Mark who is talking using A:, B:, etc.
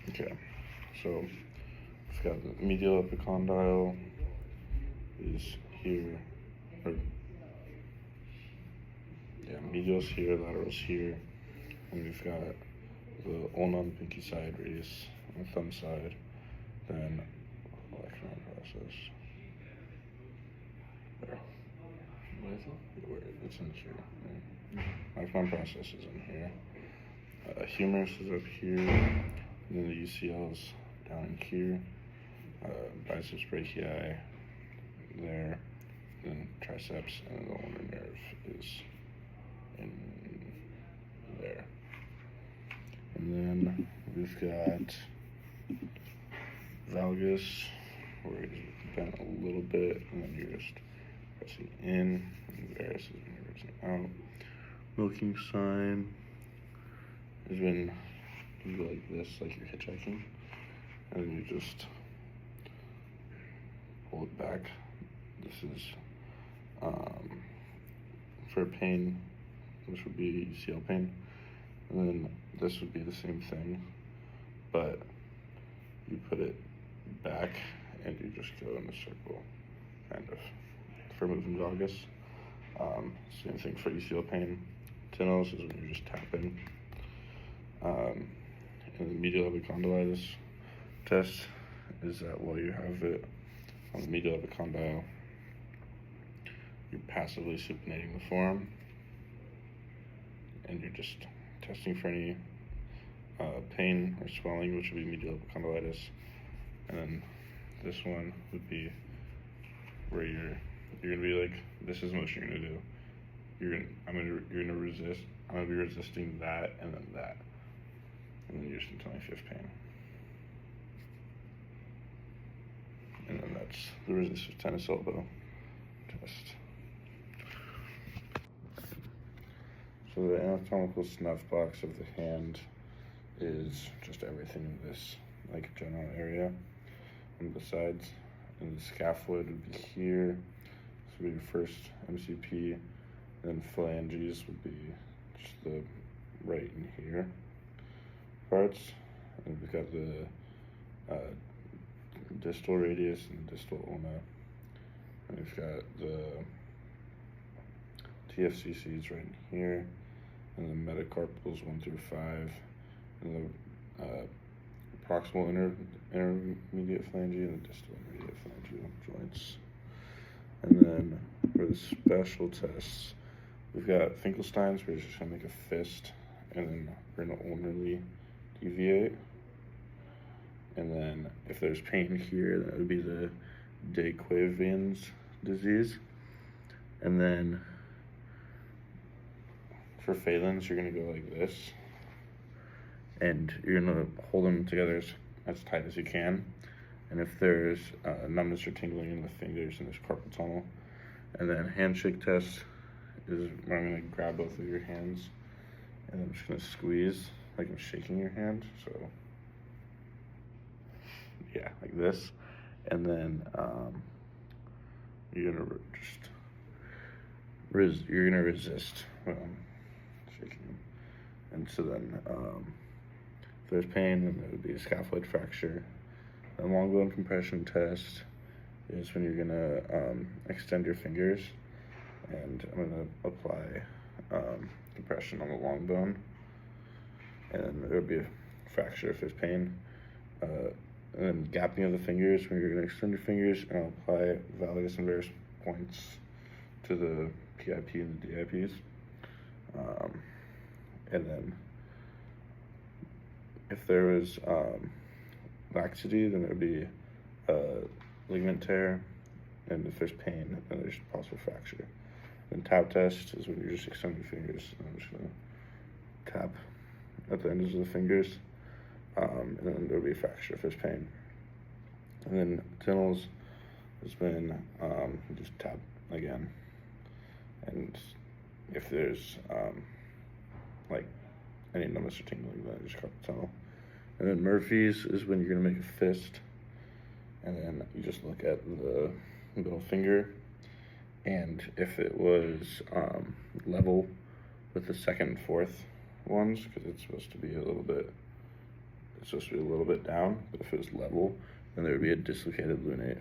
A: Okay, so it's got the medial epicondyle is here, or yeah, medial's here, lateral's here, and we've got the ulna on the pinky side, radius on the thumb side, then electron process. There.
B: What is it?
A: Where it's in here. Yeah. Electron process is in here. Humerus is up here, and then the UCL's down here. Biceps brachii there, then triceps, and the ulnar nerve is in there. And then we've got valgus, where it's bent a little bit, and then you're just pressing in, and varus is pressing out. Milking sign is when you go like this, like you're hitchhiking, and then you just pull it back. This is for pain, this would be UCL pain, and then this would be the same thing, but you put it back and you just go in a circle, kind of, for moving valgus. Same thing for UCL pain. Tenos is when you're just tapping. And the medial epicondylitis test is that while you have it on the medial epicondyle, you're passively supinating the forearm, and you're just testing for any pain or swelling, which would be medial epicondylitis. And then this one would be where you're gonna be like, this is the motion you're gonna do. I'm gonna be resisting that and then that. And then you're just until you have pain. And then that's the resistive tennis elbow test. So the anatomical snuff box of the hand is just everything in this like general area on the sides. And the scaphoid would be here. This would be your first MCP. Then phalanges would be just the right in here parts. And we've got the distal radius and distal ulna. And we've got the TFCCs right in here. And the metacarpals 1 through 5. And the proximal intermediate phalange and the distal intermediate phalangeal joints. And then for the special tests, we've got Finkelstein's, where you're just gonna make a fist, and then we're gonna ulnarly deviate. And then if there's pain here, that would be the de Quervain's disease. And then for Phelan's, you're gonna go like this, and you're gonna hold them together as tight as you can. And if there's numbness or tingling in the fingers and there's carpal tunnel. And then handshake test is where I'm gonna grab both of your hands, and I'm just gonna squeeze like I'm shaking your hand. So yeah, like this. And then you're gonna you're gonna resist when I'm shaking them. And so then if there's pain, then there would be a scaphoid fracture. A long bone compression test is when you're gonna extend your fingers, and I'm gonna apply compression on the long bone, and then there would be a fracture if there's pain. And then gapping of the fingers, when you're gonna extend your fingers, and I'll apply valgus and varus points to the PIP and the DIPs. And then if there was laxity, then there would be ligament tear, and if there's pain, then there's possible fracture. And tap test is when you're just extending your fingers, and I'm just gonna tap at the ends of the fingers, and then there'll be a fracture if there's pain. And then Tinnell's has been just tap again, and if there's like any numbness or tingling, then just carpal tunnel. And then Murphy's is when you're gonna make a fist, and then you just look at the middle finger, and if it was level with the second and fourth ones, because it's supposed to be a little bit it's supposed to be a little bit down, but if it was level, then there would be a dislocated lunate.